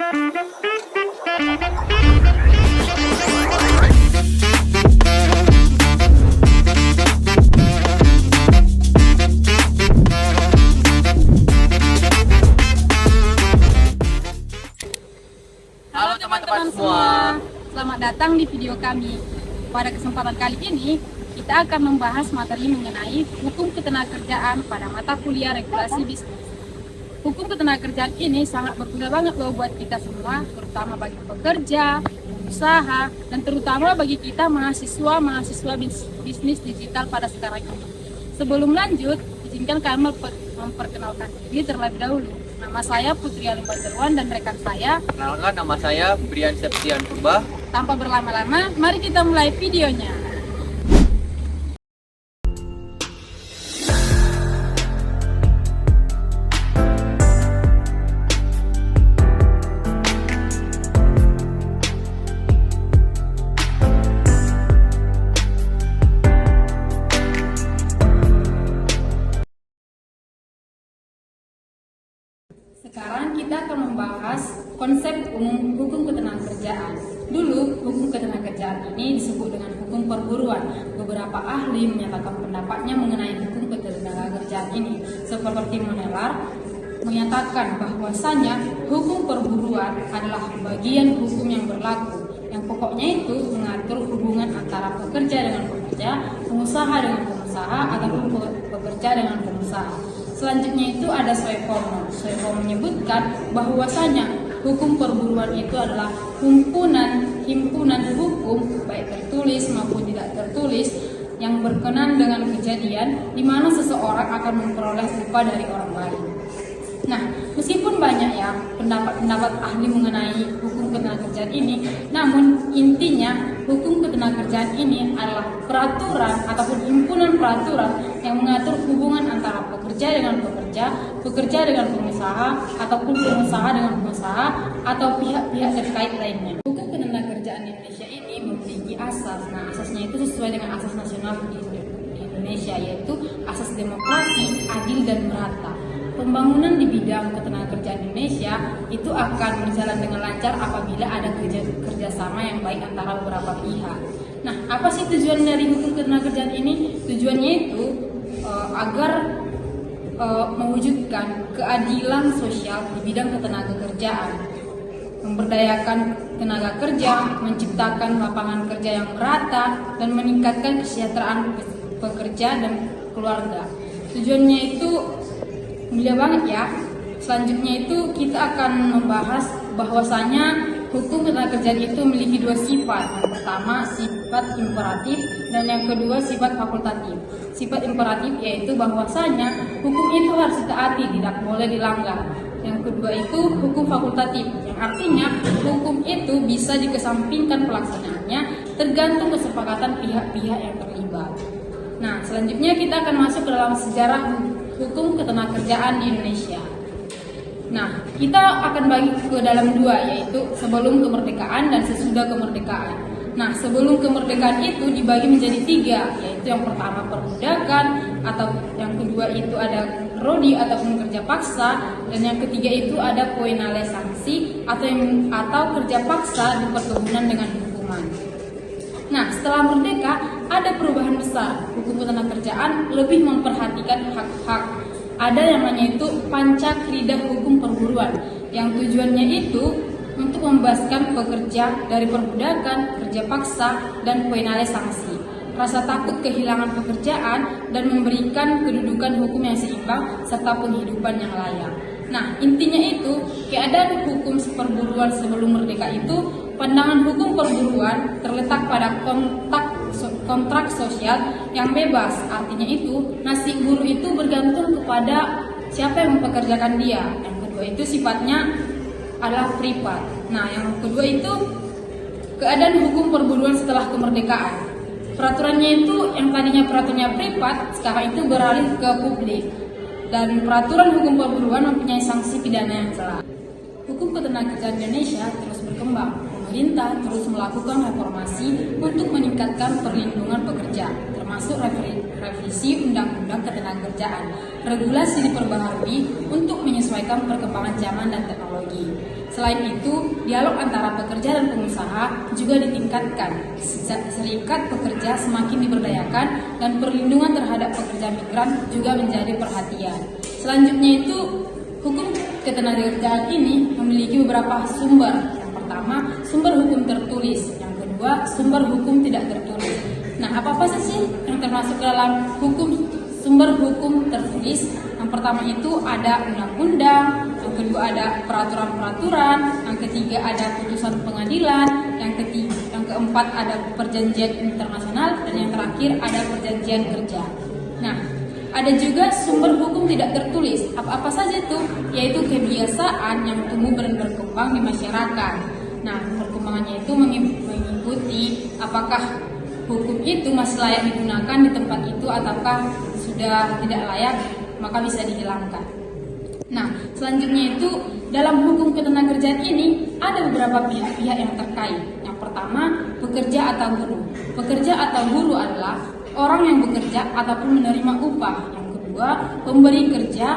Halo teman-teman semua, selamat datang di video kami. Pada kesempatan kali ini, kita akan membahas materi mengenai hukum ketenagakerjaan pada mata kuliah regulasi bisnis. Hukum ketenagakerjaan ini sangat berguna banget loh buat kita semua, terutama bagi pekerja, usaha, dan terutama bagi kita mahasiswa bisnis digital pada sekarang ini. Sebelum lanjut, izinkan kami memperkenalkan diri terlebih dahulu. Nama saya Putri Alim Banjarwan dan rekan saya. Kenalkan, nama saya Brian Septian Purba. Tanpa berlama-lama, mari kita mulai videonya. Sekarang kita akan membahas konsep umum hukum ketenagakerjaan. Dulu, hukum ketenagakerjaan ini disebut dengan hukum perburuan. Beberapa ahli menyatakan pendapatnya mengenai hukum ketenagakerjaan ini. Seperti Monelar menyatakan bahwasanya hukum perburuan adalah bagian hukum yang berlaku, yang pokoknya itu mengatur hubungan antara pekerja dengan pekerja, pengusaha dengan pengusaha, ataupun pekerja dengan pengusaha. Selanjutnya itu ada Soepomo. Soepomo menyebutkan bahwasanya hukum perburuan itu adalah himpunan hukum baik tertulis maupun tidak tertulis yang berkenan dengan kejadian di mana seseorang akan memperoleh upah dari orang lain. Nah, meskipun banyak ya pendapat ahli mengenai hukum ketenagakerjaan ini, namun intinya hukum ketenagakerjaan ini adalah peraturan ataupun himpunan peraturan yang mengatur hubungan antara pekerja dengan pekerja, pekerja dengan pengusaha, ataupun pengusaha dengan pengusaha, atau pihak-pihak terkait lainnya. Hukum ketenagakerjaan Indonesia ini memiliki asas. Nah, asasnya itu sesuai dengan asas nasional di Indonesia, yaitu asas demokrasi, adil dan merata. Pembangunan di bidang ketenagakerjaan Indonesia itu akan berjalan dengan lancar apabila ada kerjasama yang baik antara beberapa pihak. Nah, apa sih tujuan dari hukum ketenagakerjaan ini? Tujuannya itu agar mewujudkan keadilan sosial di bidang ketenagakerjaan, memberdayakan tenaga kerja, menciptakan lapangan kerja yang merata, dan meningkatkan kesejahteraan pekerja dan keluarga. Tujuannya itu mulia banget ya. Selanjutnya itu kita akan membahas bahwasanya hukum ketenagakerjaan itu memiliki dua sifat. Yang pertama sifat imperatif dan yang kedua sifat fakultatif. Sifat imperatif yaitu bahwasanya hukum itu harus ditaati, tidak boleh dilanggar. Yang kedua itu hukum fakultatif, yang artinya hukum itu bisa dikesampingkan pelaksanaannya tergantung kesepakatan pihak-pihak yang terlibat. Nah, selanjutnya kita akan masuk ke dalam sejarah hukum ketenagakerjaan di Indonesia. Nah, kita akan bagi ke dalam dua, yaitu sebelum kemerdekaan dan sesudah kemerdekaan. Nah, sebelum kemerdekaan itu dibagi menjadi tiga, yaitu yang pertama perbudakan, atau yang kedua itu ada rodi ataupun kerja paksa, dan yang ketiga itu ada poenale sanksi atau kerja paksa di perkebunan dengan hukuman. Nah, setelah merdeka ada perubahan besar. Hukum ketenagakerjaan lebih memperhatikan hak-hak. Ada yang namanya itu Pancakrida hukum perburuan, yang tujuannya itu untuk membebaskan pekerja dari perbudakan, kerja paksa, dan poenale sanksi, rasa takut kehilangan pekerjaan, dan memberikan kedudukan hukum yang seimbang serta penghidupan yang layak. Nah, intinya itu keadaan hukum perburuan sebelum merdeka itu, pandangan hukum perburuan terletak pada kontrak sosial yang bebas. Artinya itu nasib buruh itu bergantung kepada siapa yang mempekerjakan dia. Yang kedua itu sifatnya adalah privat. Nah, yang kedua itu keadaan hukum perburuan setelah kemerdekaan. Peraturannya itu yang tadinya peraturannya privat, sekarang itu beralih ke publik. Dan peraturan hukum perburuan mempunyai sanksi pidana yang jelas. Hukum ketenagakerjaan Indonesia terus berkembang. Pemerintah terus melakukan reformasi untuk meningkatkan perlindungan pekerja, termasuk revisi Undang-Undang Ketenagakerjaan. Regulasi diperbaharui untuk menyesuaikan perkembangan zaman dan teknologi. Selain itu, dialog antara pekerja dan pengusaha juga ditingkatkan. Serikat pekerja semakin diberdayakan dan perlindungan terhadap pekerja migran juga menjadi perhatian. Selanjutnya itu, hukum ketenagakerjaan ini memiliki beberapa sumber. Yang pertama, sumber hukum tertulis. Yang kedua, sumber hukum tidak tertulis. Nah, apa sih yang termasuk dalam sumber hukum tertulis? Yang pertama itu ada undang-undang, yang kedua ada peraturan-peraturan, yang ketiga ada putusan pengadilan, yang keempat ada perjanjian internasional, dan yang terakhir ada perjanjian kerja. Nah, ada juga sumber hukum tidak tertulis. Apa saja itu? Yaitu kebiasaan yang tumbuh dan berkembang di masyarakat. Nah, perkembangannya itu mengikuti apakah hukum itu masih layak digunakan di tempat itu ataukah sudah tidak layak, maka bisa dihilangkan. Nah, selanjutnya itu dalam hukum ketenagakerjaan ini ada beberapa pihak-pihak yang terkait. Yang pertama, pekerja atau buruh. Pekerja atau buruh adalah orang yang bekerja ataupun menerima upah. Yang kedua, pemberi kerja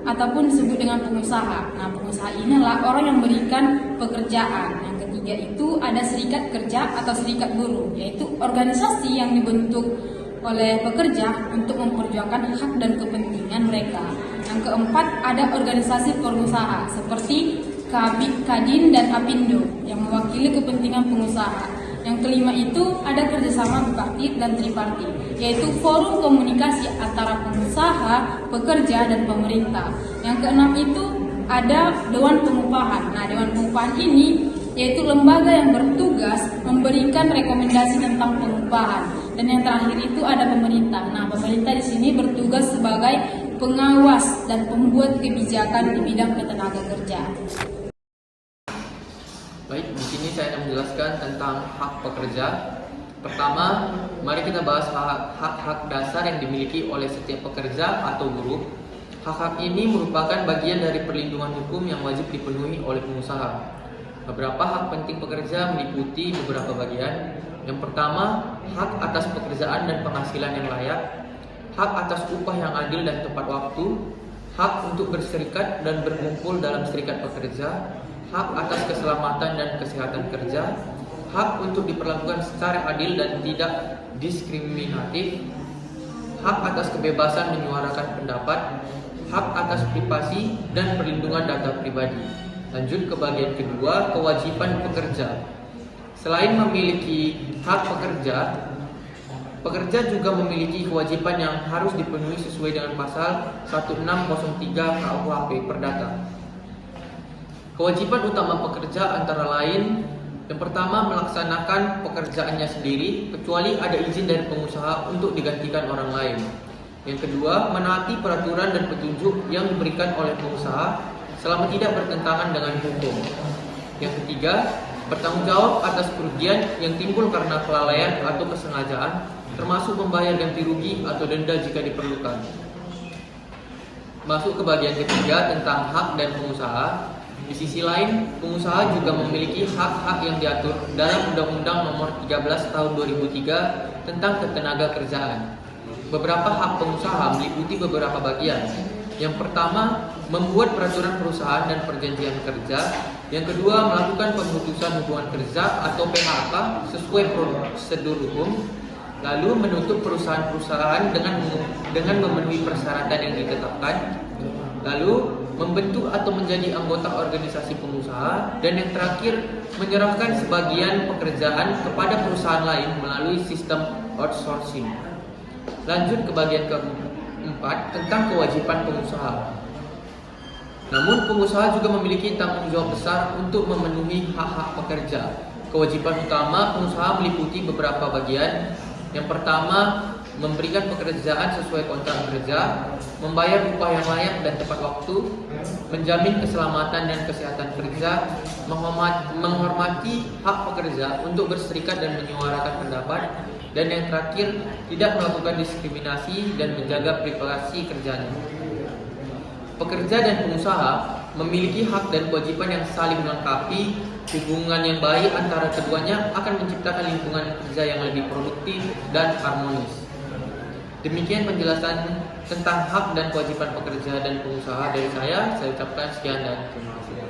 ataupun disebut dengan pengusaha. Nah, pengusaha ini adalah orang yang memberikan pekerjaan. Yang ketiga itu ada serikat kerja atau serikat buruh, yaitu organisasi yang dibentuk oleh pekerja untuk memperjuangkan hak dan kepentingan mereka. Yang keempat ada organisasi pengusaha seperti Kadin dan Apindo yang mewakili kepentingan pengusaha. Yang kelima itu ada kerjasama bipartit dan tripartit, yaitu forum komunikasi antara pengusaha, pekerja, dan pemerintah. Yang keenam itu ada Dewan Pengupahan. Nah, Dewan Pengupahan ini yaitu lembaga yang bertugas memberikan rekomendasi tentang pengupahan. Dan yang terakhir itu ada pemerintah. Nah, pemerintah di sini bertugas sebagai pengawas dan pembuat kebijakan di bidang ketenagakerjaan. Baik, di sini saya akan menjelaskan tentang hak pekerja. Pertama, mari kita bahas hak-hak dasar yang dimiliki oleh setiap pekerja atau buruh. Hak-hak ini merupakan bagian dari perlindungan hukum yang wajib dipenuhi oleh pengusaha. Beberapa hak penting pekerja meliputi beberapa bagian. Yang pertama, hak atas pekerjaan dan penghasilan yang layak, hak atas upah yang adil dan tepat waktu, hak untuk berserikat dan berkumpul dalam serikat pekerja, hak atas keselamatan dan kesehatan kerja, hak untuk diperlakukan secara adil dan tidak diskriminatif, hak atas kebebasan menyuarakan pendapat, hak atas privasi dan perlindungan data pribadi. Lanjut ke bagian kedua, kewajiban pekerja. Selain memiliki hak pekerja, pekerja juga memiliki kewajiban yang harus dipenuhi sesuai dengan pasal 1603 KUHP Perdata. Kewajiban utama pekerja antara lain, yang pertama melaksanakan pekerjaannya sendiri kecuali ada izin dari pengusaha untuk digantikan orang lain. Yang kedua, menaati peraturan dan petunjuk yang diberikan oleh pengusaha selama tidak bertentangan dengan hukum. Yang ketiga, bertanggung jawab atas kerugian yang timbul karena kelalaian atau kesengajaan, termasuk membayar ganti rugi atau denda jika diperlukan. Masuk ke bagian ketiga tentang hak dan pengusaha. Di sisi lain, pengusaha juga memiliki hak-hak yang diatur dalam Undang-Undang Nomor 13 Tahun 2003 tentang Ketenagakerjaan. Beberapa hak pengusaha meliputi beberapa bagian. Yang pertama, membuat peraturan perusahaan dan perjanjian kerja. Yang kedua, melakukan pemutusan hubungan kerja atau PHK sesuai prosedur hukum. Lalu menutup perusahaan-perusahaan dengan memenuhi persyaratan yang ditetapkan. Lalu membentuk atau menjadi anggota organisasi pengusaha. Dan yang terakhir, menyerahkan sebagian pekerjaan kepada perusahaan lain melalui sistem outsourcing. Lanjut ke bagian keempat tentang kewajiban pengusaha. Namun pengusaha juga memiliki tanggung jawab besar untuk memenuhi hak-hak pekerja. Kewajiban utama pengusaha meliputi beberapa bagian. Yang pertama, memberikan pekerjaan sesuai kontrak kerja, membayar upah yang layak dan tepat waktu, menjamin keselamatan dan kesehatan kerja, menghormati hak pekerja untuk berserikat dan menyuarakan pendapat, dan yang terakhir, tidak melakukan diskriminasi dan menjaga privasi kerjanya. Pekerja dan pengusaha memiliki hak dan kewajiban yang saling melengkapi. Hubungan yang baik antara keduanya akan menciptakan lingkungan kerja yang lebih produktif dan harmonis. Demikian penjelasan tentang hak dan kewajiban pekerja dan pengusaha dari saya. Saya ucapkan sekian dan terima kasih.